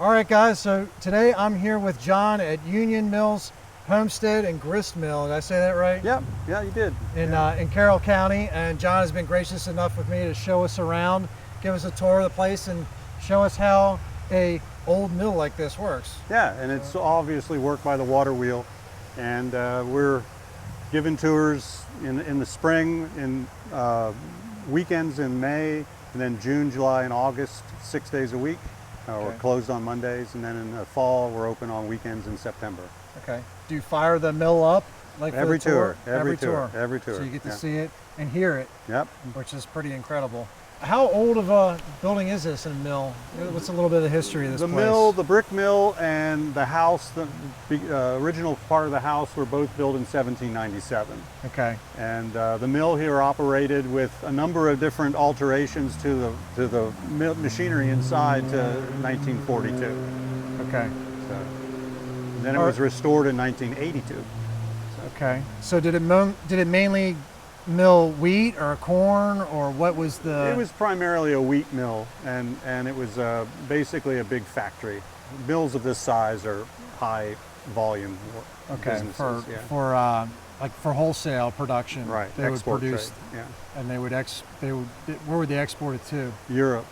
All right, guys, so today I'm here with John at Mills Homestead and Grist Mill. Did I say that right? Yeah, you did. In Carroll County, and John has been gracious enough with me to show us around, give us a tour of the place, and show us how a old mill like this works. Yeah, and it's obviously worked by the water wheel, and we're giving tours in the spring, in weekends in May, and then June, July, and August, 6 days a week. We're closed on Mondays, and then in the fall we're open on weekends in September. Okay. Do you fire the mill up like every for the tour? tour? Every tour. So you get to see it and hear it. Yep. Which is pretty incredible. How old of a building is this in a mill? What's a little bit of the history of this place? The mill, the brick mill, and the house, the original part of the house, were both built in 1797. Okay. And the mill here operated with a number of different alterations to the mill machinery inside to 1942. Okay. So, then it was restored in 1982. Okay. So did it mainly mill wheat or corn, or what was the? It was primarily a wheat mill, and it was basically a big factory. Mills of this size are high volume businesses. For wholesale production. Right. They would produce. Trade, and they would where would they export it to? Europe.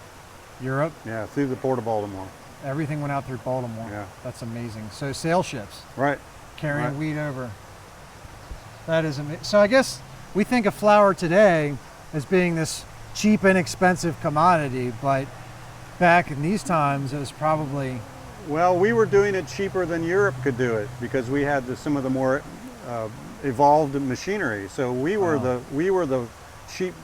Europe? Yeah, through the Port of Baltimore. Everything went out through Baltimore. Yeah. That's amazing. So sail ships. Right. Carrying wheat over. That is amazing. So I guess we think of flour today as being this cheap, inexpensive commodity, but back in these times it was probably... Well, we were doing it cheaper than Europe could do it because we had some of the more evolved machinery. So we were the cheap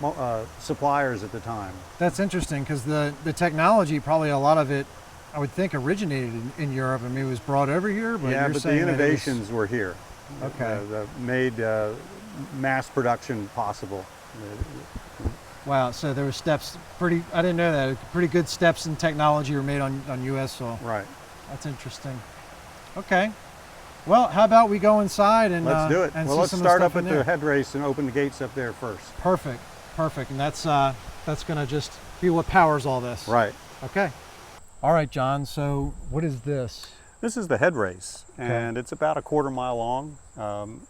suppliers at the time. That's interesting because the technology, probably a lot of it, I would think, originated in Europe. I mean, it was brought over here, but yeah, you're but saying the innovations were here. Okay. Made mass production possible. Wow, so there were steps, I didn't know that, pretty good steps in technology were made on U.S. soil. Right. That's interesting. Okay. Well, how about we go inside and let's do it. And well, see let's some start of the up stuff at in the there. head race and open the gates up there first. Perfect, perfect. And that's going to just be what powers all this. Right. Okay. All right, John, so what is this? This is the head race, and it's about a quarter mile long.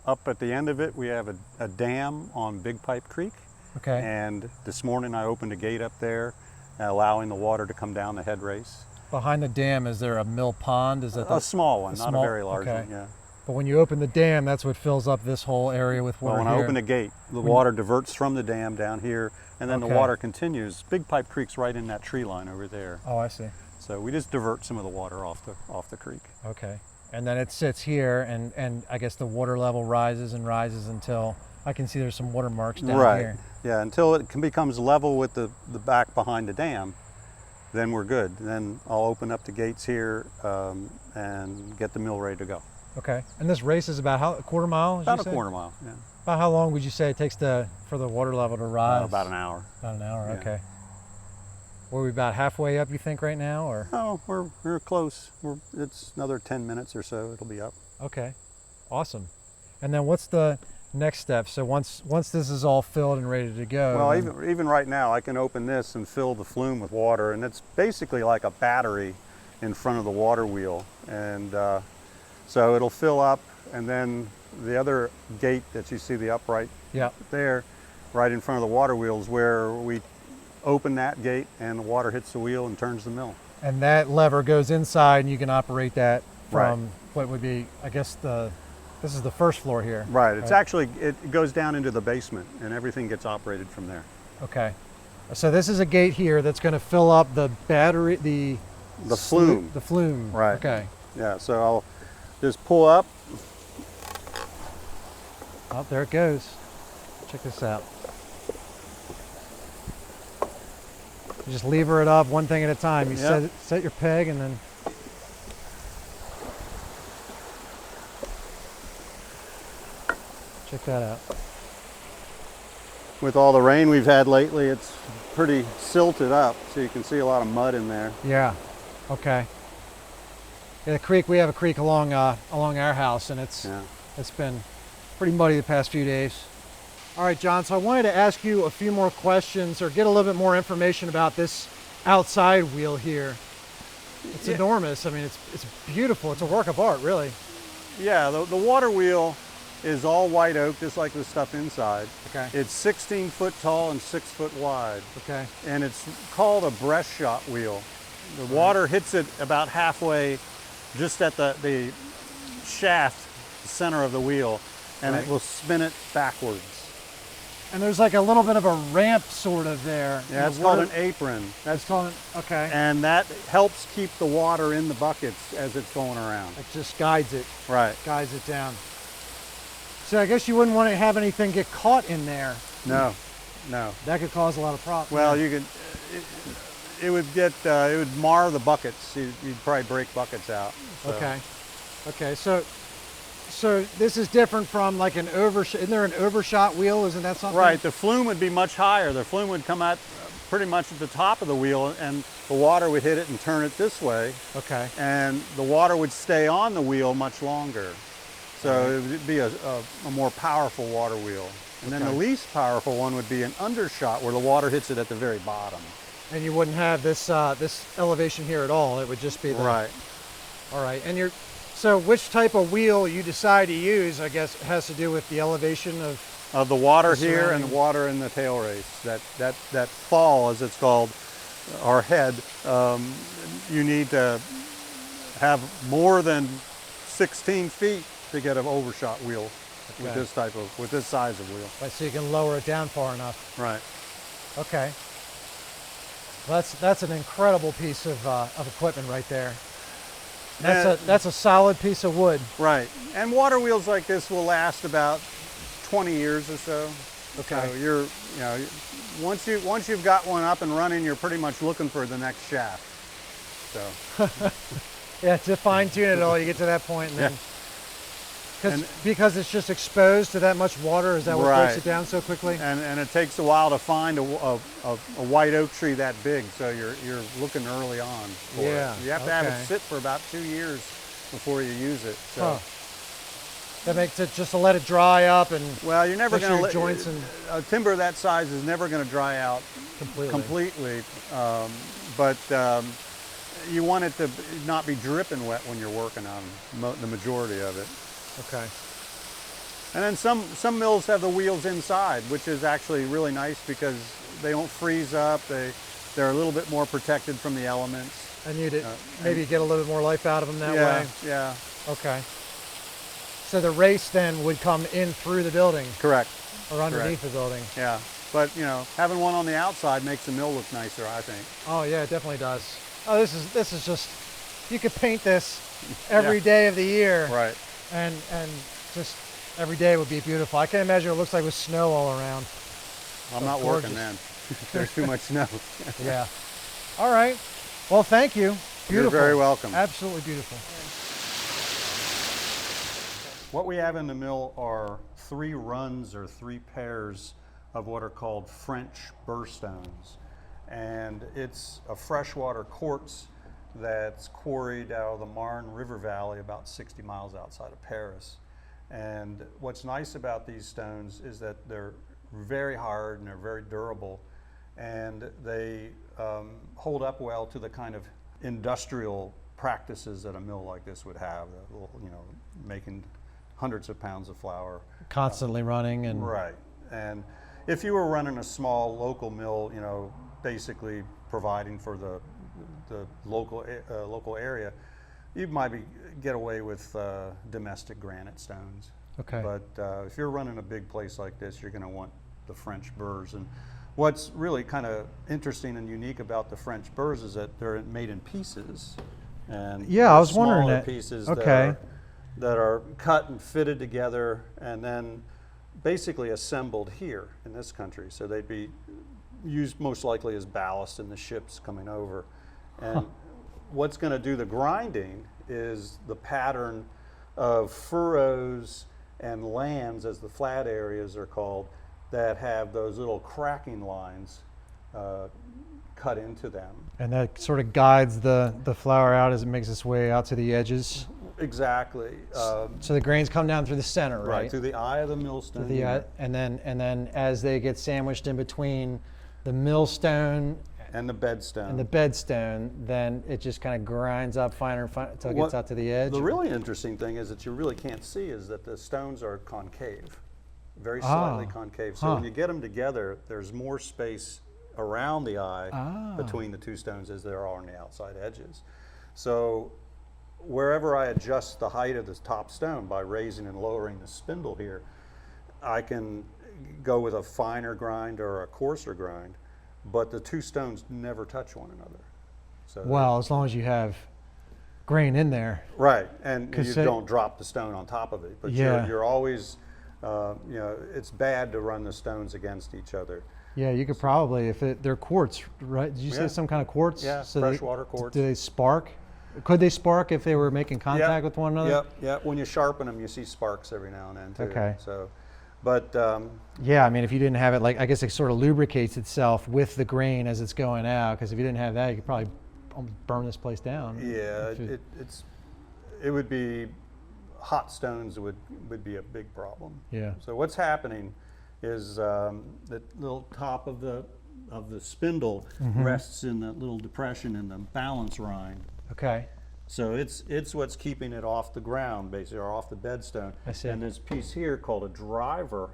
Up at the end of it, we have a dam on Big Pipe Creek. Okay. And this morning I opened a gate up there, allowing the water to come down the head race. Behind the dam, is there a mill pond? Is that a small one, not a very large one, yeah. But when you open the dam, that's what fills up this whole area with water. Well, when I open the gate, the water diverts from the dam down here, and then the water continues. Big Pipe Creek's right in that tree line over there. Oh, I see. So we just divert some of the water off the creek. Okay. And then it sits here, and I guess the water level rises and rises until I can see there's some water marks down here. Yeah, until it becomes level with the back behind the dam, then we're good. Then I'll open up the gates here and get the mill ready to go. Okay. And this race is about a quarter mile? About a quarter mile, yeah. About how long would you say it takes for the water level to rise? About an hour. About an hour, yeah. Okay. Were we about halfway up, you think, right now, or? Oh, we're close. It's another 10 minutes or so, it'll be up. Okay, awesome. And then what's the next step? So once this is all filled and ready to go. Well, even right now, I can open this and fill the flume with water, and it's basically like a battery in front of the water wheel. And so it'll fill up, and then the other gate that you see, the upright there, right in front of the water wheel, is where we open that gate and the water hits the wheel and turns the mill. And that lever goes inside and you can operate that from what would be, I guess, this is the first floor here. Right, it's actually, it goes down into the basement and everything gets operated from there. Okay. So this is a gate here that's going to fill up the battery, the flume. The flume. Right. Okay. Yeah, so I'll just pull up. Oh, there it goes. Check this out. You just lever it up one thing at a time. You set your peg and then. Check that out. With all the rain we've had lately, it's pretty silted up, so you can see a lot of mud in there. Yeah. Okay. Yeah, the creek. We have a creek along our house, and it's been pretty muddy the past few days. All right, John, so I wanted to ask you a few more questions or get a little bit more information about this outside wheel here. It's enormous. I mean, it's beautiful. It's a work of art, really. Yeah, the water wheel is all white oak, just like the stuff inside. Okay. It's 16 foot tall and 6 foot wide. Okay. And it's called a breast shot wheel. The water hits it about halfway, just at the shaft, the center of the wheel, and it will spin it backwards. And there's like a little bit of a ramp sort of there. Yeah, it's called an apron. That's called okay. And that helps keep the water in the buckets as it's going around. It just guides it. Right. Guides it down. So I guess you wouldn't want to have anything get caught in there. No, no. That could cause a lot of problems. Well, you could. It would mar the buckets. You'd probably break buckets out. So. Okay. Okay. So this is different from like an overshot. Isn't there an overshot wheel? Isn't that something? Right. The flume would be much higher. The flume would come out pretty much at the top of the wheel, and the water would hit it and turn it this way. Okay. And the water would stay on the wheel much longer. So it would be a more powerful water wheel. And then the least powerful one would be an undershot, where the water hits it at the very bottom. And you wouldn't have this this elevation here at all. It would just be the, right. All right. And so which type of wheel you decide to use, I guess, has to do with the elevation of the water here and the water in the tail race. That fall, as it's called, or head, you need to have more than 16 feet to get an overshot wheel with this size of wheel. Right, so you can lower it down far enough. Right. Okay. Well, that's an incredible piece of equipment right there. That's a solid piece of wood. Right. And water wheels like this will last about 20 years or so. Okay. So once you've got one up and running, you're pretty much looking for the next shaft. So. Yeah, to fine tune it all, you get to that point, and then because it's just exposed to that much water. Is that what breaks it down so quickly? And it takes a while to find a white oak tree that big, so you're looking early on for it. You have to have it sit for about 2 years before you use it. So. That makes it just to let it dry up and well, you're never going to joints and timber that size is never going to dry out completely. But you want it to not be dripping wet when you're working on the majority of it. Okay. And then some mills have the wheels inside, which is actually really nice because they don't freeze up. They're a little bit more protected from the elements. And you'd maybe get a little bit more life out of them that way. Yeah. Okay. So the race then would come in through the building. Correct. Or underneath the building. Yeah. But having one on the outside makes the mill look nicer, I think. Oh yeah, it definitely does. Oh, this is just, you could paint this every day of the year. Right. And just every day would be beautiful. I can imagine it looks like with snow all around. I'm not working then. There's too much snow. Yeah. All right. Well, thank you. Beautiful. You're very welcome. Absolutely beautiful. What we have in the mill are 3 runs or 3 pairs of what are called French burr stones. And it's a freshwater quartz that's quarried out of the Marne River Valley about 60 miles outside of Paris. And what's nice about these stones is that they're very hard and they're very durable, and they hold up well to the kind of industrial practices that a mill like this would have, making hundreds of pounds of flour. Constantly running and... Right. And if you were running a small local mill, basically providing for the local area, you might get away with domestic granite stones. Okay. But if you're running a big place like this, you're going to want the French burrs. And what's really kind of interesting and unique about the French burrs is that they're made in pieces. And yeah, I was wondering smaller that. Pieces okay. that are cut and fitted together and then basically assembled here in this country. So they'd be used most likely as ballast in the ships coming over. And what's going to do the grinding is the pattern of furrows and lands, as the flat areas are called, that have those little cracking lines cut into them. And that sort of guides the flour out as it makes its way out to the edges. Exactly. So the grains come down through the center, right? Right, through the eye of the millstone. And then as they get sandwiched in between the millstone And the bed stone. and the bed stone, then it just kind of grinds up finer and finer until it gets out to the edge. The really interesting thing is that you really can't see is that the stones are concave, very slightly concave. So when you get them together, there's more space around the eye between the two stones as there are on the outside edges. So wherever I adjust the height of the top stone by raising and lowering the spindle here, I can go with a finer grind or a coarser grind, but the two stones never touch one another. So well, as long as you have grain in there. right, and you don't drop the stone on top of it. But you're always, you know, it's bad to run the stones against each other. Yeah, you could probably, if they're quartz, right? Did you say some kind of quartz? Yeah, so freshwater quartz. Do they spark? Could they spark if they were making contact with one another? Yep. When you sharpen them, you see sparks every now and then too. Okay. So, but yeah, I mean, if you didn't have it, like, I guess it sort of lubricates itself with the grain as it's going out. Because if you didn't have that, you could probably burn this place down. yeah, it would be hot stones would be a big problem. Yeah. So what's happening is the little top of the spindle rests in that little depression in the balance rind. Okay. So it's what's keeping it off the ground, basically, or off the bedstone. I see. And this piece here called a driver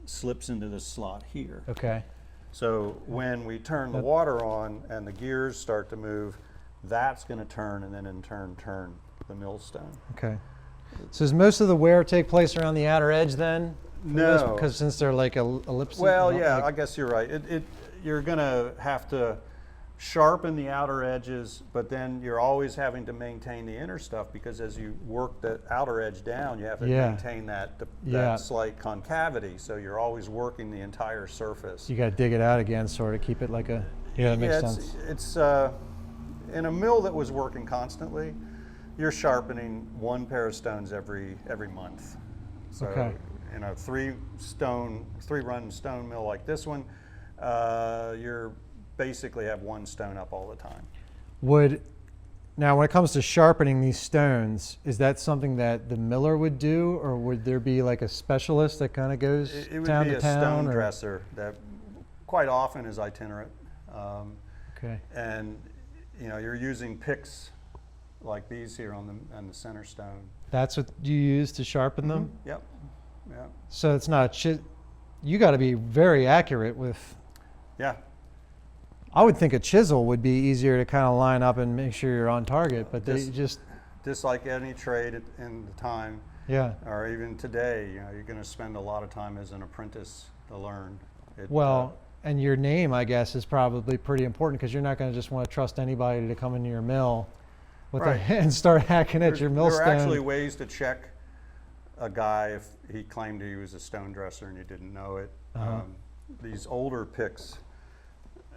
slips into this slot here. Okay. So when we turn the water on and the gears start to move, that's going to turn and then in turn turn the millstone. Okay. So does most of the wear take place around the outer edge then? No. Because since they're like ellipses. Well, yeah, I guess you're right. You're going to have to sharpen the outer edges, but then you're always having to maintain the inner stuff, because as you work the outer edge down, you have to maintain that slight concavity. So you're always working the entire surface. You got to dig it out again, sort of keep it like a. Yeah, that makes sense. It's in a mill that was working constantly, you're sharpening one pair of stones every month. So in a three run stone mill like this one, you're basically have one stone up all the time. Now when it comes to sharpening these stones, is that something that the miller would do, or would there be like a specialist that kind of goes it would town be to a town? Stone dresser that quite often is itinerant. Okay. And you know, you're using picks like these here on the center stone. That's what you use to sharpen them? Yep. Yeah. So it's not you got to be very accurate with. Yeah. I would think a chisel would be easier to kind of line up and make sure you're on target, but they just like any trade in the time. Yeah. Or even today, you know, you're going to spend a lot of time as an apprentice to learn. And your name, I guess, is probably pretty important, because you're not going to just want to trust anybody to come into your mill and start hacking at your millstone. There are actually ways to check a guy if he claimed he was a stone dresser and you didn't know it. These older picks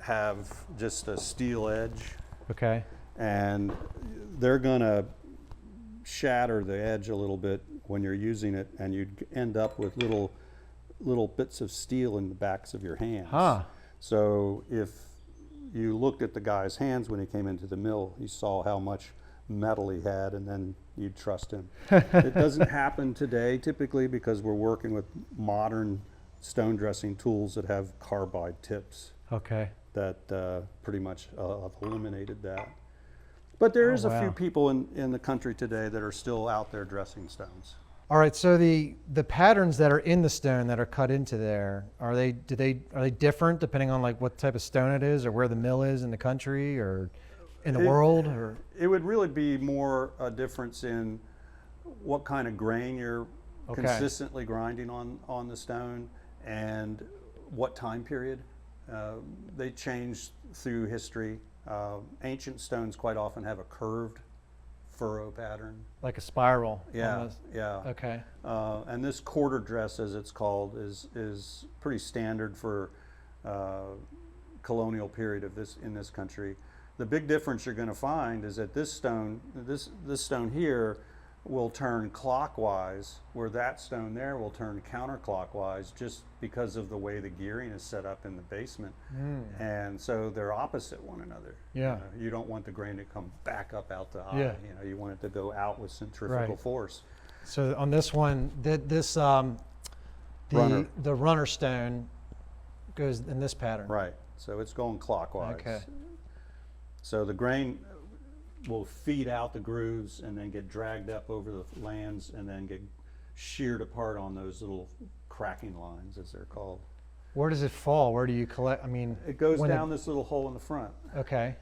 have just a steel edge. Okay. And they're going to shatter the edge a little bit when you're using it, and you'd end up with little bits of steel in the backs of your hands. So if you looked at the guy's hands when he came into the mill, you saw how much metal he had, and then you'd trust him. It doesn't happen today typically, because we're working with modern stone dressing tools that have carbide tips. Okay. That pretty much have eliminated that. But there is a few people in the country today that are still out there dressing stones. All right, so the patterns that are in the stone that are cut into there, are they different depending on like what type of stone it is, or where the mill is in the country, or in the world? Or it would really be more a difference in what kind of grain you're consistently grinding on the stone, and what time period. They change through history. Ancient stones quite often have a curved furrow pattern. Like a spiral. Yeah, almost. yeah. Okay. And this quarter dress, as it's called, is pretty standard for colonial period in this country. The big difference you're going to find is that this stone here will turn clockwise, where that stone there will turn counterclockwise, just because of the way the gearing is set up in the basement. And so they're opposite one another. Yeah. You don't want the grain to come back up out the eye. Yeah. You know, you want it to go out with centrifugal force. So on this one, the runner stone, goes in this pattern. Right. So it's going clockwise. Okay. So the grain will feed out the grooves and then get dragged up over the lands and then get sheared apart on those little cracking lines, as they're called. Where does it fall? Where do you collect? I mean, It goes down this little hole in the front. Okay.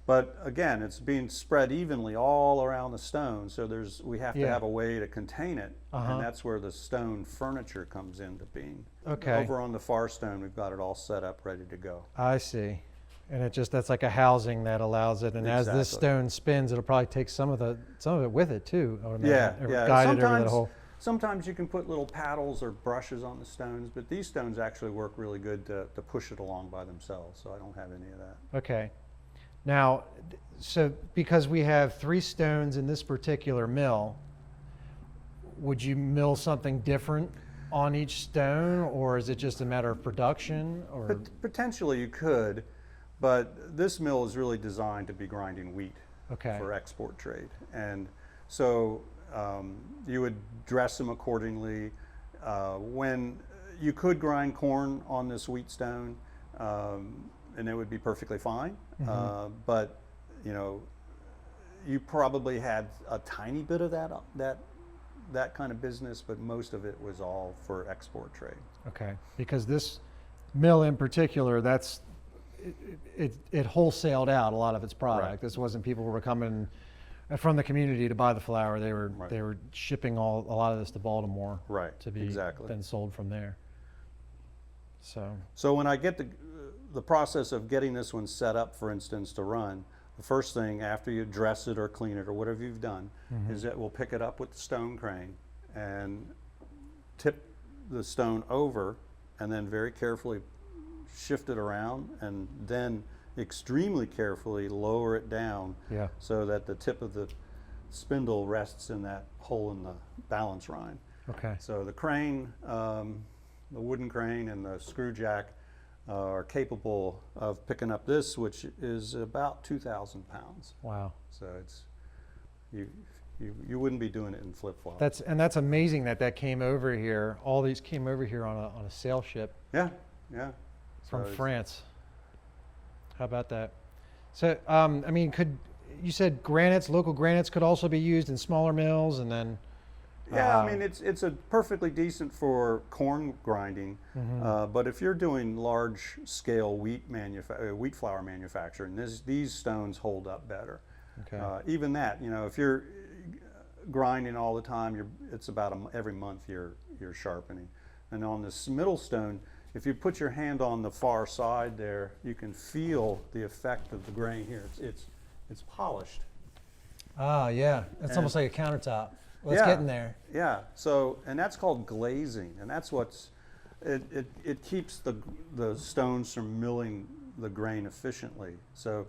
But again, it's being spread evenly all around the stone, so we have to Yeah. have a way to contain it, Uh-huh. and that's where the stone furniture comes into being. Okay. Over on the far stone, we've got it all set up, ready to go. I see. And that's like a housing that allows it. And as this Exactly. stone spins, it'll probably take some of it with it too. I would Yeah, imagine, or yeah. guide it over that hole. Sometimes you can put little paddles or brushes on the stones, but these stones actually work really good to push it along by themselves, so I don't have any of that. Okay. Now, so because we have 3 stones in this particular mill, would you mill something different on each stone, or is it just a matter of production? Or But potentially you could, but this mill is really designed to be grinding wheat okay, for export trade. And so you would dress them accordingly. When you could grind corn on this wheat stone, and it would be perfectly fine. But you probably had a tiny bit of that kind of business, but most of it was all for export trade. okay, because this mill in particular, it wholesaled out a lot of its product. Right. This wasn't people who were coming from the community to buy the flour. They were Right. they were shipping a lot of this to Baltimore, Right, to be exactly. then sold from there. So when I get the process of getting this one set up, for instance, to run, the first thing after you dress it or clean it or whatever you've done is that we'll pick it up with the stone crane and tip the stone over and then very carefully shift it around and then extremely carefully lower it down Yeah. so that the tip of the spindle rests in that hole in the balance rind. Okay. So the crane, the wooden crane and the screw jack are capable of picking up this, which is about 2,000 pounds. Wow. So it's you wouldn't be doing it in flip flop. That's amazing that came over here. All these came over here on a sail ship Yeah, yeah. from So it's- France. How about that? So I mean, you said local granites could also be used in smaller mills, and then Yeah, I mean it's a perfectly decent for corn grinding, but if you're doing large scale wheat flour manufacturing, these stones hold up better. Okay. Even that, if you're grinding all the time, it's about every month you're sharpening. And on this middle stone, if you put your hand on the far side there, you can feel the effect of the grain here. It's polished. Ah, yeah, it's almost like a countertop. Well, it's Yeah. getting there. Yeah. So, and that's called glazing, and that's it keeps the stones from milling the grain efficiently. So,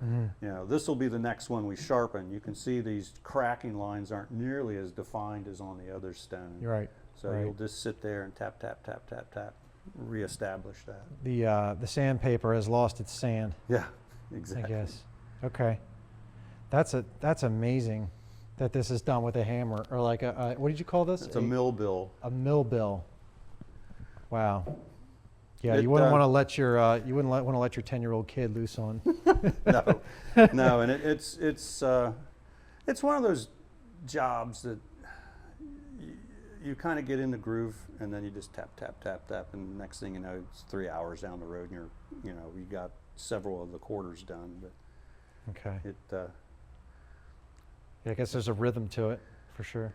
this will be the next one we sharpen. You can see these cracking lines aren't nearly as defined as on the other stone. You're right. So right. you'll just sit there and tap, tap, tap, tap, tap, reestablish that. The sandpaper has lost its sand, Yeah, I exactly. guess. Okay, that's amazing that this is done with a hammer or like what did you call this? It's a mill bill. A mill bill. Wow. Yeah, It, you wouldn't want to let your want to let your 10-year-old kid loose on. No, no, and it's one of those jobs that you kind of get in the groove, and then you just tap, tap, tap, tap, and the next thing you know, it's 3 hours down the road, and you got several of the quarters done. But Okay. it Yeah, I guess there's a rhythm to it, for sure.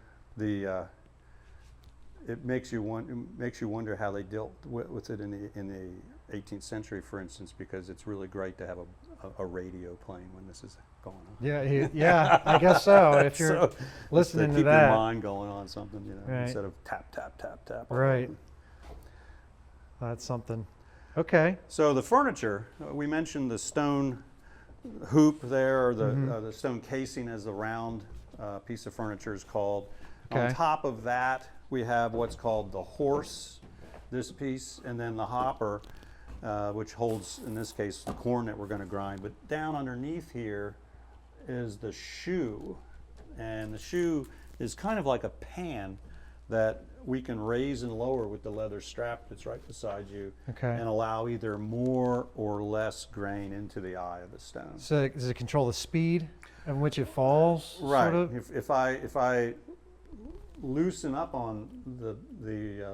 it makes you wonder how they dealt with it in the 18th century, for instance, because it's really great to have a radio playing when this is going on. Yeah, I guess so. If you're So, listening to to keep that, your mind going on something, Right. instead of tap, tap, tap, tap. right? That's something. Okay. So the furniture, we mentioned the stone hoop there, or the stone casing, as the round piece of furniture is called. Okay. On top of that, we have what's called the horse, this piece, and then the hopper, which holds, in this case, the corn that we're going to grind. But down underneath here is the shoe, and the shoe is kind of like a pan that we can raise and lower with the leather strap that's right beside you, Okay. and allow either more or less grain into the eye of the stone. So does it control the speed at which it falls? Right. Sort of? If I loosen up on the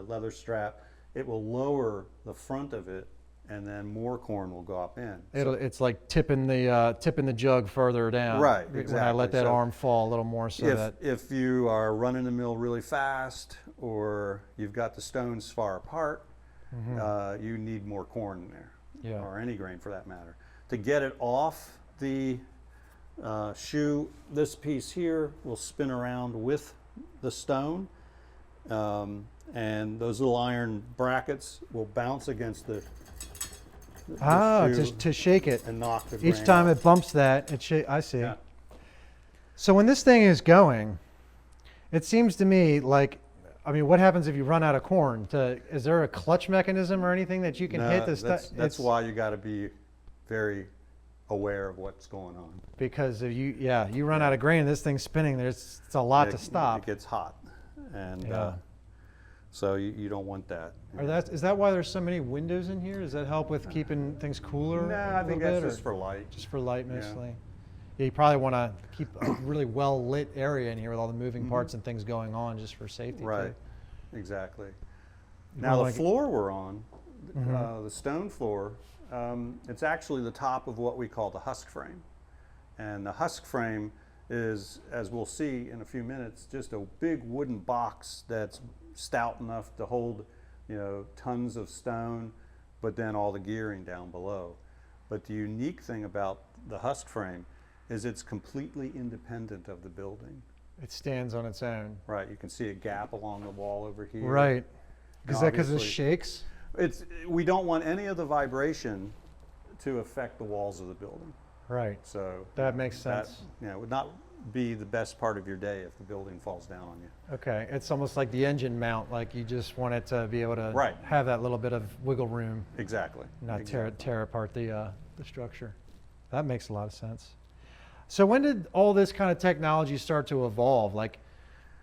leather strap, it will lower the front of it, and then more corn will go up in. It's like tipping the jug further down. Right, When I exactly. let that So arm fall a little more, so that. If you are running the mill really fast, or you've got the stones far apart, you need more corn in there, Yeah. or any grain for that matter. To get it off the shoe, this piece here will spin around with the stone, and those little iron brackets will bounce against the shoe To shake it. and knock the grain Each time off. it bumps that, I see. Yeah. So when this thing is going, it seems to me like, I mean, what happens if you run out of corn? Is there a clutch mechanism or anything that you can No, hit this that's, stuff? that's why you got to be very aware of what's going on. Because if you run out of grain, this thing's spinning. It's a lot to stop. It gets hot, and Yeah. so you don't want that. Is that why there's so many windows in here? Does that help with keeping things cooler? No, a I think little that's bit, just or for light. just for light Yeah. mostly. Yeah, you probably want to keep a really well lit area in here with all the moving parts and things going on, just for safety. Right, Too. exactly. You Now don't the like it- floor we're on, the stone floor, it's actually the top of what we call the husk frame, and the husk frame is, as we'll see in a few minutes, just a big wooden box that's stout enough to hold, tons of stone, but then all the gearing down below. But the unique thing about the husk frame is it's completely independent of the building. It stands on its own. Right, you can see a gap along the wall over here. Right. Is that because it Obviously- shakes? We don't want any of the vibration to affect the walls of the building. Right. So That makes sense. it would not be the best part of your day if the building falls down on you. Okay. It's almost like the engine mount. Like you just want it to be able to Right. have that little bit of wiggle room, Exactly. not exactly. tear apart the structure. That makes a lot of sense. So when did all this kind of technology start to evolve? Like,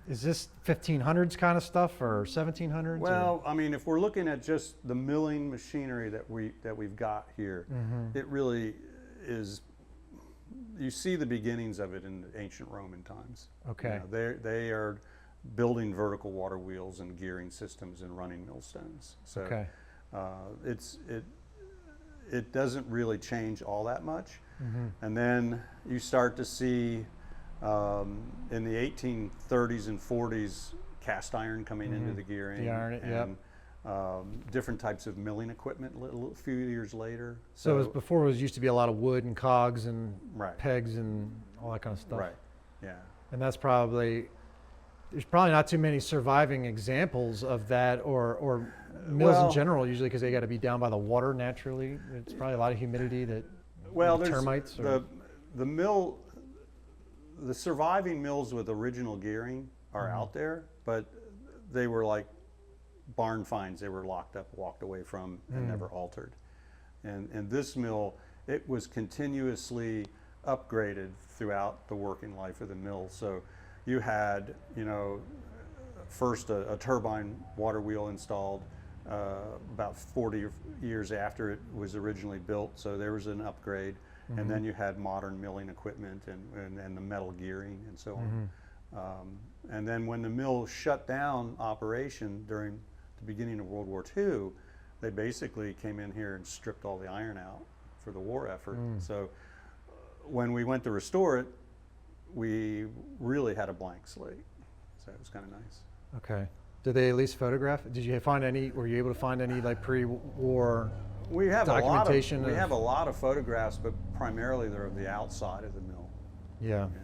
is this 1500s kind of stuff or 1700s? Well, I mean, if we're looking at just the milling machinery that we've got here, it really is. You see the beginnings of it in ancient Roman times. Okay. They are building vertical water wheels and gearing systems and running millstones. So Okay. it doesn't really change all that much. And then you start to see in the 1830s and 40s cast iron coming into the gearing, The iron, yep. and different types of milling equipment a few years later. So it was used to be a lot of wood and cogs and Right. pegs and all that kind of stuff. Right, yeah. And there's probably not too many surviving examples of that, or mills in Well- general, usually because they got to be down by the water naturally. It's probably a lot of humidity that Well, maybe there's termites or the mill, the surviving mills with original gearing are out there, but they were like barn finds. They were locked up, walked away from, and never altered. And this mill, it was continuously upgraded throughout the working life of the mill. So you had, first a turbine water wheel installed about 40 years after it was originally built. So there was an upgrade. And then you had modern milling equipment and the metal gearing and so on. And then when the mill shut down operation during the beginning of World War II, they basically came in here and stripped all the iron out for the war effort. So when we went to restore it, we really had a blank slate. So it was kind of nice. Okay. Did they at least photograph it? Did you find any? Were you able to find any like pre-war? We have Documentation we of- have a lot of photographs, but primarily they're of the outside of the mill. Yeah. Yeah.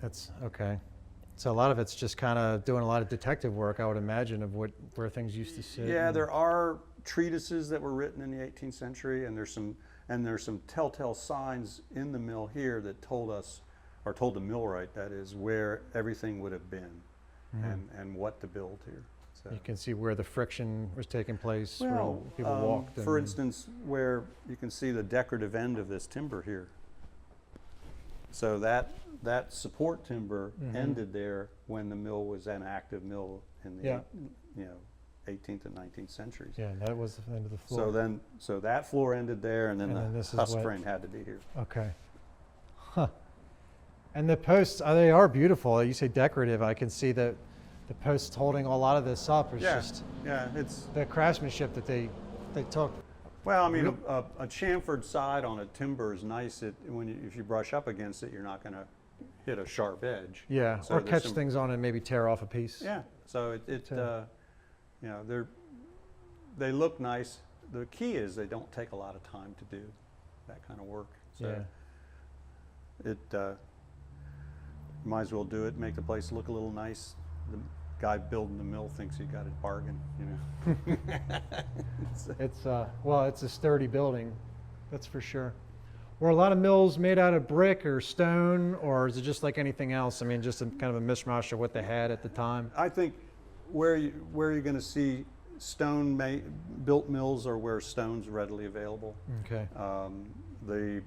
That's okay. So a lot of it's just kind of doing a lot of detective work, I would imagine, of where things used to sit. Yeah, and- there are treatises that were written in the 18th century, and there's some telltale signs in the mill here that told us, or told the millwright, that is, where everything would have been, and what to build here. So. You can see where the friction was taking place, Well, where people walked. for and- instance, where you can see the decorative end of this timber here. So that support timber ended there when the mill was an active mill in the Yeah. 18th and 19th centuries. Yeah, that was the end of the floor. So that floor ended there, and then And then the this is husk what- frame had to be here. Okay. Huh. And the posts, they are beautiful. You say decorative. I can see that the posts holding a lot of this up. It's just It's the craftsmanship that they took. well, I mean, a chamfered side on a timber is nice. If you brush up against it, you're not going to hit a sharp edge. Yeah, So or there's catch some- things on and maybe tear off a piece. Yeah, so So- they look nice. The key is they don't take a lot of time to do that kind of work. So Yeah. might as well do it, make the place look a little nice. The guy building the mill thinks he got a bargain, It's it's a sturdy building, that's for sure. Were a lot of mills made out of brick or stone, or is it just like anything else? I mean, just kind of a mishmash of what they had at the time. I think where you're going to see built mills are where stone's readily available. Okay. The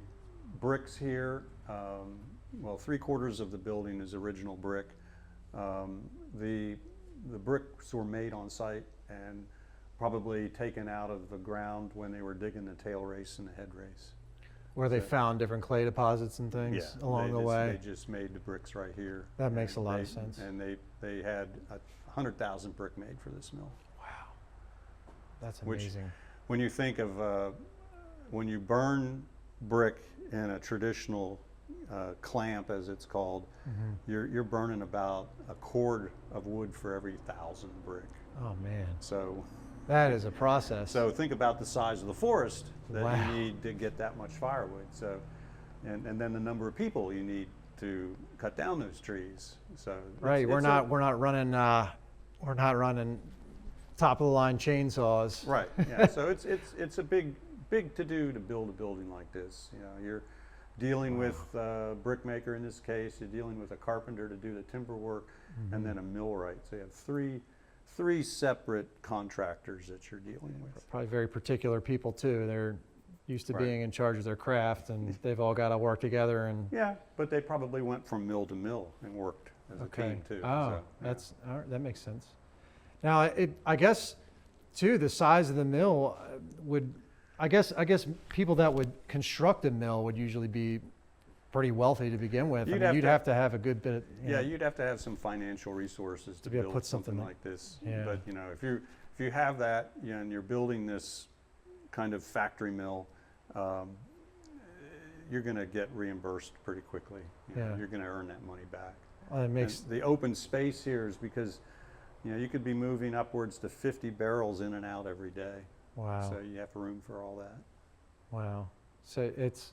bricks here, well, 3/4 of the building is original brick. The bricks were made on site and probably taken out of the ground when they were digging the tail race and the head race. Where they found different clay deposits and things along the way. They just made the bricks right here. That makes a lot of They- sense. And they had 100,000 brick made for this mill. Wow, that's Which- amazing. When you think of when you burn brick in a traditional clamp, as it's called, you're burning about a cord of wood for every 1,000 brick. Oh man, So that is a process. so think about the size of the forest that Wow. you need to get that much firewood. So and then the number of people you need to cut down those trees. So right, we're not running top of the line chainsaws. right. Yeah. So it's a big to do to build a building like this. You're dealing with a brickmaker in this case. You're dealing with a carpenter to do the timber work, and then a millwright. So you have three separate contractors that you're dealing with. Probably very particular people too. They're used to Right. being in charge of their craft, and they've all got to work together. And Yeah, but they probably went from mill to mill and worked as a team too. Oh, so, yeah. all right, that makes sense. Now, I guess, too, the size of the mill would, I guess people that would construct a mill would usually be pretty wealthy to begin with. You'd You'd have have to have a good bit. Yeah, you'd have to have some financial resources to be able to build put something something like this. Yeah. But if you have that, and you're building this kind of factory mill, you're going to get reimbursed pretty quickly. Yeah. You're going to earn that money back. It makes And the open space here is because you could be moving upwards to 50 barrels in and out every day. wow. So you have room for all that. Wow. So it's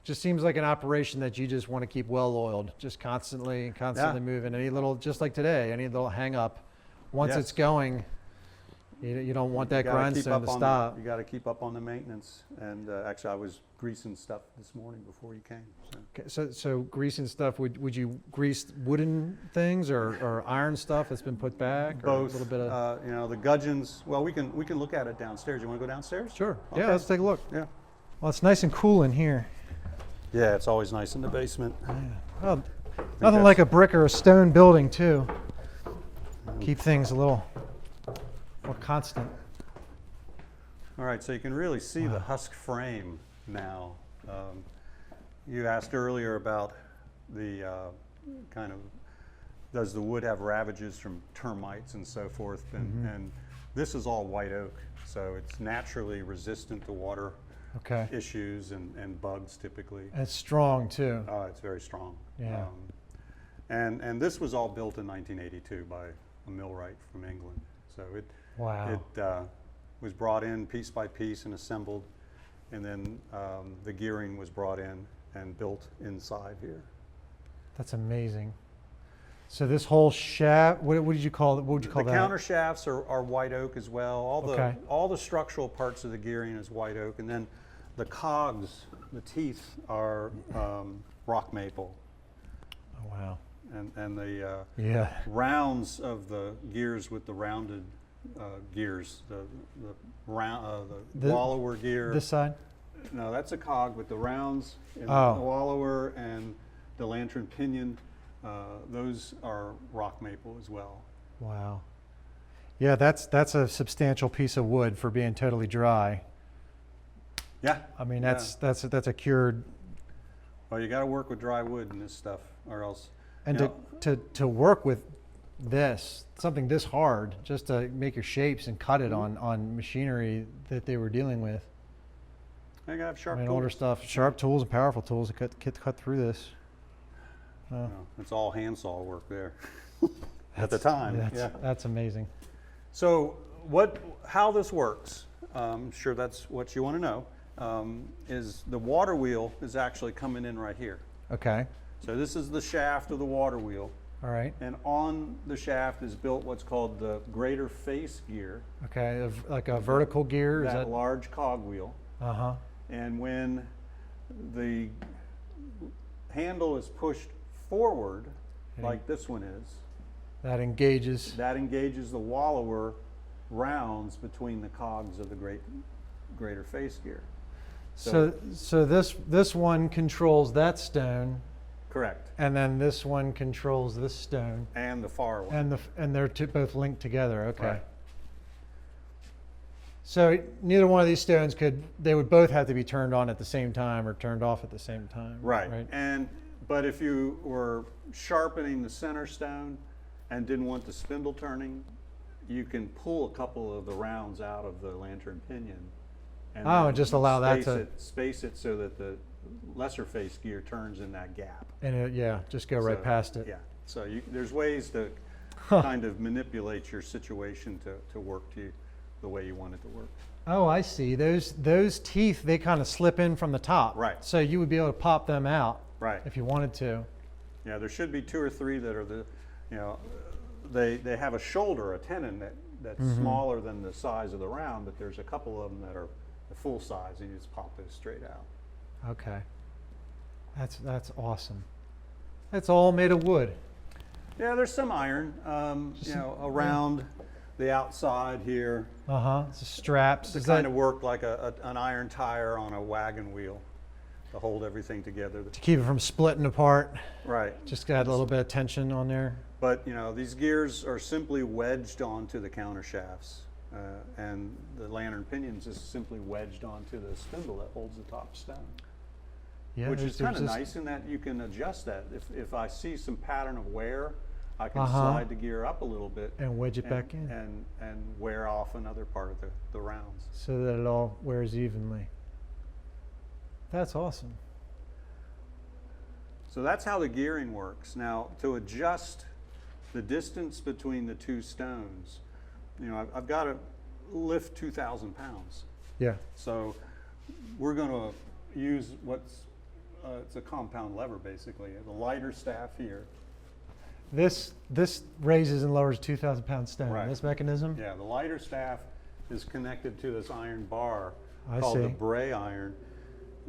just seems like an operation that you just want to keep well oiled, just constantly moving. Any little, just like today, any little hang up, once Yes. it's going, you don't want that You gotta keep grindstone up to on stop. You got to keep up on the maintenance. And actually, I was greasing stuff this morning before you came. So. Okay, so greasing stuff, would you grease wooden things or iron stuff that's been put back? Or Both. A little bit of, the gudgeons. Well, we can look at it downstairs. You want to go downstairs? sure. Okay. Yeah, let's take a look. Yeah. Well, it's nice and cool in here. Yeah, it's always nice in the basement. Oh, nothing that's- like a brick or a stone building too. Keep things a little more constant. All right, so you can really see the husk frame now. You asked earlier about the kind of, does the wood have ravages from termites and so forth? And this is all white oak, so it's naturally resistant to water Okay. issues and bugs typically. And it's strong too. It's very strong. Yeah. And this was all built in 1982 by a millwright from England. So Wow. it was brought in piece by piece and assembled, and then the gearing was brought in and built inside here. That's amazing. So this whole shaft, what did you call it? What would you call The that? counter shafts are white oak as well. Okay. All the structural parts of the gearing is white oak, and then the cogs, the teeth are rock maple, Oh, wow. and the Yeah. rounds of the gears with the rounded gears, the wallower gear. This side? No, that's a cog with the rounds and Oh. the wallower and the lantern pinion, those are rock maple as well. Wow. Yeah, that's a substantial piece of wood for being totally dry. Yeah. I mean, that's a cured. Well, you got to work with dry wood in this stuff, or else. And to work with this, something this hard, just to make your shapes and cut it on machinery that they were dealing with. I got to have sharp I mean, tools. older stuff, sharp tools and powerful tools to cut through this. No, it's all hand saw work there at the time. That's amazing. So how this works, I'm sure that's what you want to know, is the water wheel is actually coming in right here. Okay. So this is the shaft of the water wheel. All right. And on the shaft is built what's called the greater face gear. Okay, like a vertical gear? Is that large cogwheel. Uh-huh. And when the handle is pushed forward, like this one is, that engages the wallower rounds between the cogs of the greater face gear. So this one controls that stone. Correct. And then this one controls this stone. And the far one. And they're both linked together. Okay. Right. So neither one of these stones they would both have to be turned on at the same time or turned off at the same time. Right. But if you were sharpening the center stone and didn't want the spindle turning, you can pull a couple of the rounds out of the lantern pinion. And just allow that to space it so that the lesser face gear turns in that gap. And just go right past it. Yeah. So there's ways to kind of manipulate your situation to work to the way you want it to work. Oh, I see. Those teeth, they kind of slip in from the top. Right. So you would be able to pop them out. Right. If you wanted to. Yeah, there should be 2 or 3 that are they have a shoulder, a tenon that's smaller than the size of the round, but there's a couple of them that are the full size, and you just pop those straight out. Okay. That's awesome. It's all made of wood. Yeah, there's some iron, around the outside here. It's straps. To kind of work like an iron tire on a wagon wheel to hold everything together. To keep it from splitting apart. Right. Just got a little bit of tension on there. But these gears are simply wedged onto the counter shafts, and the lantern pinions is simply wedged onto the spindle that holds the top stone. Yeah, which is kind of nice in that you can adjust that. If I see some pattern of wear, I can slide the gear up a little bit and wedge it back in and wear off another part of the rounds, so that it all wears evenly. That's awesome. So that's how the gearing works. Now, to adjust the distance between the 2 stones, I've got to lift 2,000 pounds. Yeah. So we're going to use it's a compound lever, basically. The lighter staff here. This raises and lowers 2,000 pound stone. Right. This mechanism. Yeah, the lighter staff is connected to this iron bar I called see. the bray iron.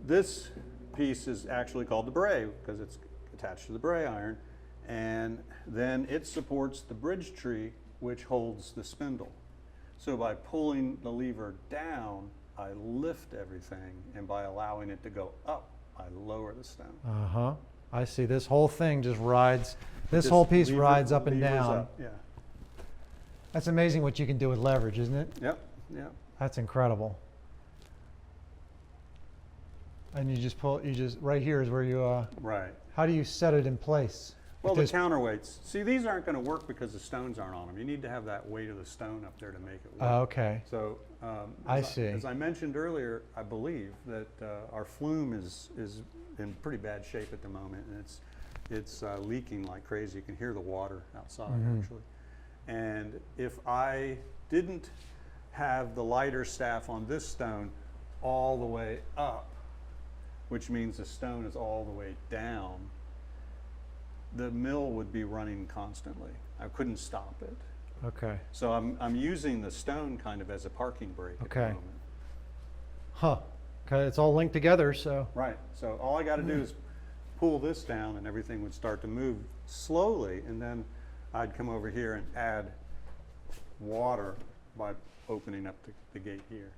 This piece is actually called the bray because it's attached to the bray iron, and then it supports the bridge tree, which holds the spindle. So by pulling the lever down, I lift everything, and by allowing it to go up, I lower the stone. I see. This whole thing just rides. This whole piece rides up and down. Up. Yeah. That's amazing what you can do with leverage, isn't it? Yep. Yep. That's incredible. And right here is where you, right. How do you set it in place? Well, the counterweights. See, these aren't going to work because the stones aren't on them. You need to have that weight of the stone up there to make it work. Okay. So, I see. As I mentioned earlier, I believe that our flume is in pretty bad shape at the moment, and it's leaking like crazy. You can hear the water outside, actually. And if I didn't have the lighter staff on this stone all the way up, which means the stone is all the way down, the mill would be running constantly. I couldn't stop it. Okay. So I'm using the stone kind of as a parking brake at the moment. Okay, it's all linked together, so. Right. So all I got to do is pull this down, and everything would start to move slowly, and then I'd come over here and add water by opening up the gate here.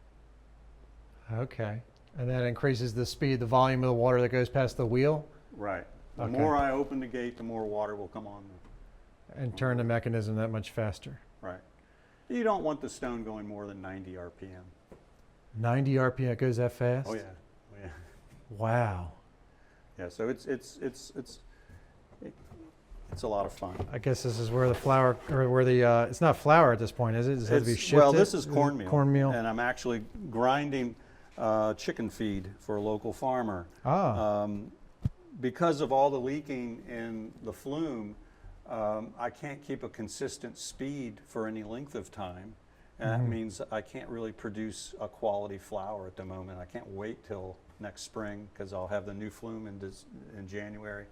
Okay. And that increases the speed, the volume of the water that goes past the wheel? Right. The Okay. more I open the gate, the more water will come on. And turn the mechanism that much faster. Right. You don't want the stone going more than 90 RPM. 90 RPM, it goes that fast? Oh yeah. Oh, yeah. Wow. Yeah. So it's a lot of fun. I guess this is where the flour, or where the, it's not flour at this point, is it? Does it have to be shifted? Well, this is cornmeal. Cornmeal. And I'm actually grinding chicken feed for a local farmer. Ah. Because of all the leaking in the flume, I can't keep a consistent speed for any length of time. And that means I can't really produce a quality flour at the moment. I can't wait till next spring because I'll have the new flume in January,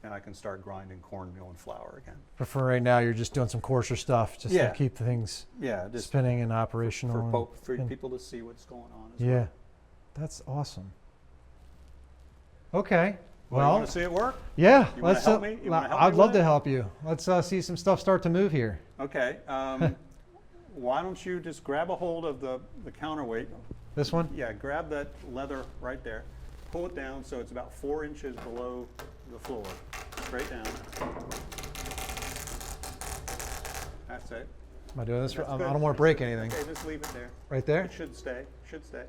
and I can start grinding cornmeal and flour again. But for right now, you're just doing some coarser stuff just Yeah. to keep things Just spinning and operational. for and- people to see what's going on. Yeah, that's awesome. Okay. Well, you Well, want to see it work? yeah. You wanna Let's. help me? You wanna help me I'd with love it? to help you. Let's see some stuff start to move here. Okay. Why don't you just grab a hold of the counterweight? This one? Yeah, grab that leather right there. Pull it down so it's about 4 inches below the floor. Straight down. That's it. Am I doing this? That's I good. don't want to break anything. Okay, just leave it there. Right there? It should stay. Should stay.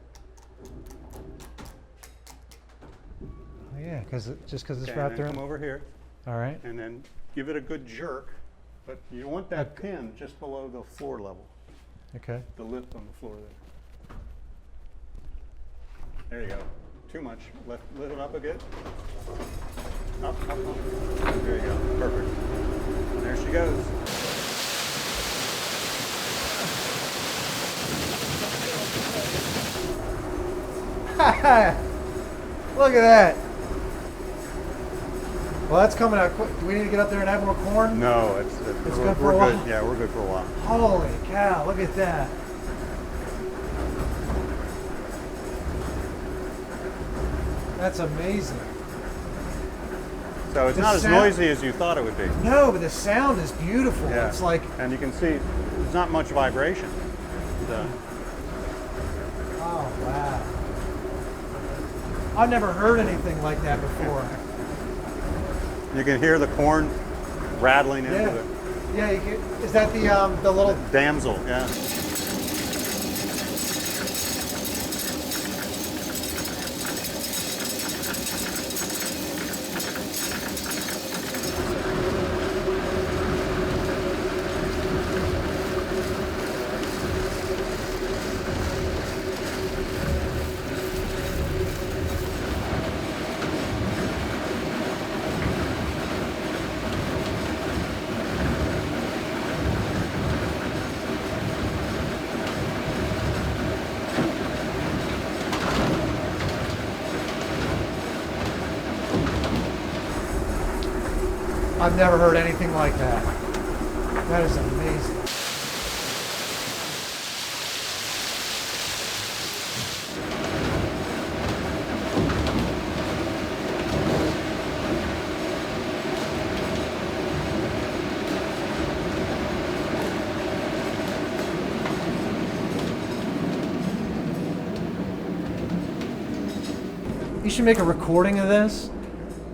Oh, yeah, because it's Okay, wrapped and then around. come over here All right. and then give it a good jerk. But you want that pin just below the floor level. Okay. The lip on the floor there. There you go. Too much. Lift it up a bit. Up, up, up. There you go. Perfect. There she goes. Look at that. Well, that's coming out quick. Do we need to get up there and add more corn? No, it's good for a while? good. Yeah, we're good for a while. Holy cow, look at that. That's amazing. So it's The not as sound- noisy as you thought it would be. No, but the sound is beautiful. Yeah. It's like, And you can see there's not much vibration. So, oh, wow. I've never heard anything like that before. you can hear the corn rattling into Yeah. the Yeah, is that the little, damsel. Yeah. I've never heard anything like that. That is amazing. You should make a recording of this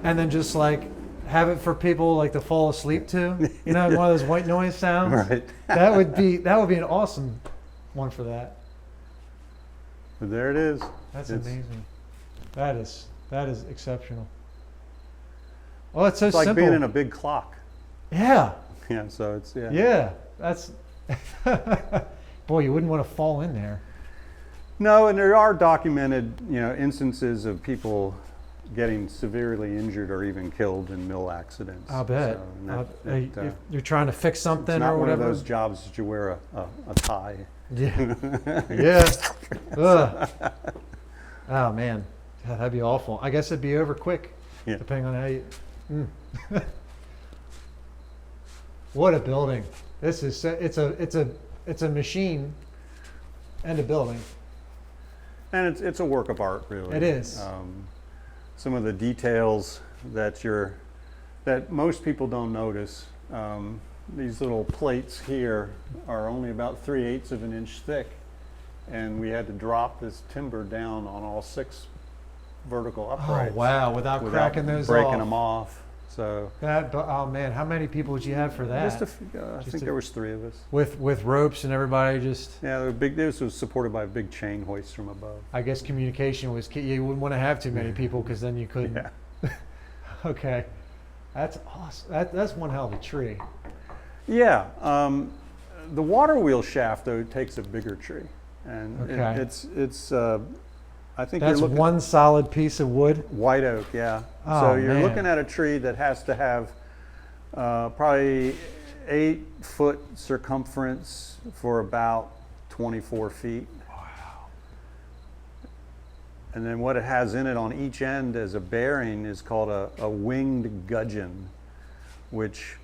and then just like have it for people like to fall asleep to. You know, one of those white noise sounds. Right. That would be an awesome one for that. But there it is. That's It's- amazing. That is exceptional. Oh, it's so It's like simple. being in a big clock. Yeah. Yeah. So it's yeah. Yeah. That's boy, you wouldn't want to fall in there. No, and there are documented, instances of people getting severely injured or even killed in mill accidents. I'll bet. So, and If you're trying to fix something it's not or one of whatever. those jobs that you wear a tie. Yeah. Yeah. Ugh. Oh man, God, that'd be awful. I guess it'd be over quick, Yeah. depending on how you. What a building! This is it's a machine and a building. And it's a work of art, really. It is. Some of the details that most people don't notice. These little plates here are only about 3/8 of an inch thick, and we had to drop this timber down on all 6 vertical uprights. Oh wow! Without cracking those breaking off. them off. So Oh man, how many people did you have for that? just I think there was 3 of us. With ropes and everybody just. Yeah, the big. This was supported by a big chain hoist from above. I guess communication was key. You wouldn't want to have too many people because then you couldn't. Yeah. Okay, that's awesome. That's one hell of a tree. Yeah. The water wheel shaft though takes a bigger tree, and Okay. it's. I think That's you're looking one solid piece of wood. white oak. Yeah. Oh, So you're man. looking at a tree that has to have probably 8-foot circumference for about 24 feet. Wow. And then what it has in it on each end as a bearing is called a winged gudgeon, which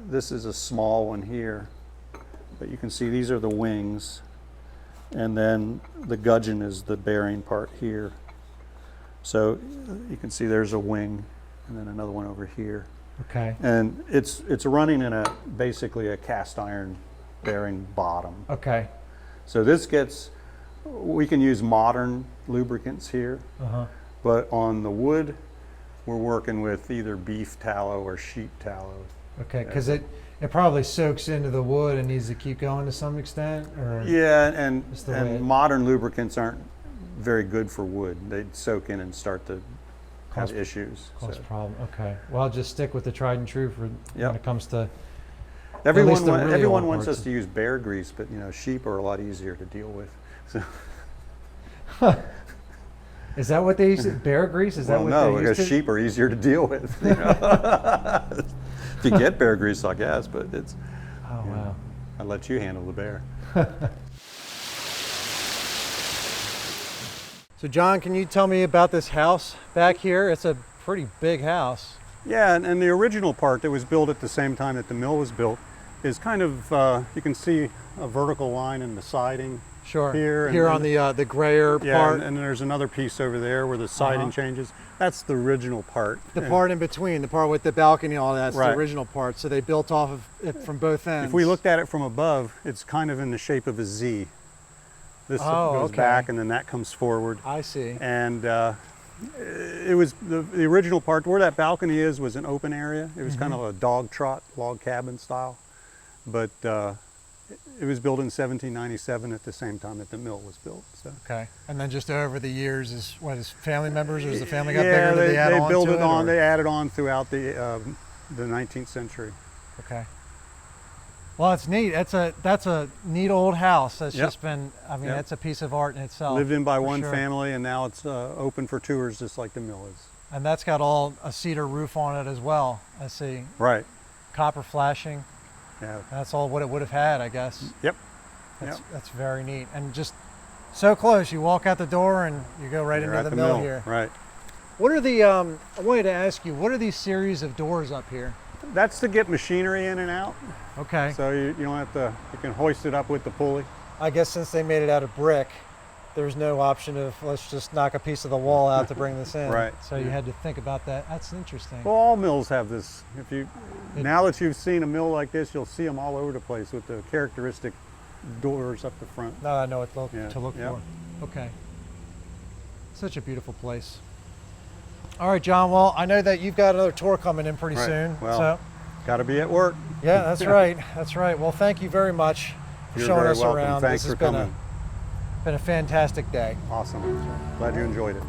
this is a small one here, but you can see these are the wings, and then the gudgeon is the bearing part here. So you can see there's a wing and then another one over here. Okay. And it's running in basically a cast iron bearing bottom. Okay. So we can use modern lubricants here, but on the wood, we're working with either beef tallow or sheep tallow. Okay, because it probably soaks into the wood and needs to keep going to some extent, or Yeah, Just the way and it- modern lubricants aren't very good for wood. They soak in and start to have Cause- issues. cause So problem. Okay. Well, I'll just stick with the tried and true when Yep. it comes to. everyone the really everyone old wants parts. us to use bear grease, but sheep are a lot easier to deal with. So, Is that what they use? Bear grease? Is that well, what no, they use? because sheep are easier to deal with. If you get bear grease, I guess, but it's. Oh wow. I'll let you handle the bear. So John, can you tell me about this house back here? It's a pretty big house. Yeah, and the original part that was built at the same time that the mill was built is kind of, you can see a vertical line in the siding. Sure. Here and on the grayer Yeah, part. and there's another piece over there where the siding changes. That's the original part. The And part in between, the part with the balcony and all that's Right. the original part. So they built off of it from both ends. If we looked at it from above, it's kind of in the shape of a Z. This Oh, goes okay. back and then that comes forward. I see. And it was the original part where that balcony was an open area. It was kind of a dog trot, log cabin style. But it was built in 1797 at the same time that the mill was built. So. Okay. And then just over the years, is family members, or as the family got Yeah, bigger, did they add on built to it on. or- They added on throughout the 19th century. Okay. Well, it's neat. That's a neat old house. That's Yep. just been. I mean, Yep. that's a piece of art in itself. Lived in by for one sure. family, and now it's open for tours, just like the mill is. And that's got all a cedar roof on it as well. I see. Right. Copper flashing. Yeah. That's all what it would have had, I guess. Yep. That's very neat. And just so close. You walk out the door and you go right You're into at the mill here. Right. What are the? I wanted to ask you. What are these series of doors up here? That's to get machinery in and out. Okay. So you don't have to. You can hoist it up with the pulley. I guess since they made it out of brick, there's no option of let's just knock a piece of the wall out to bring this in. Right. So you had to think about that. That's interesting. Well, all mills have this. Now that you've seen a mill like this, you'll see them all over the place with the characteristic doors up the front. Now I know what Yeah, to look yeah. for. Okay. Such a beautiful place. All right, John. Well, I know that you've got another tour coming in pretty Right. soon. Well, so got to be at work. yeah, that's right. That's right. Well, thank you very much for You're showing very us welcome. around. Thanks This for has coming. been a fantastic day. Awesome. Glad you enjoyed it.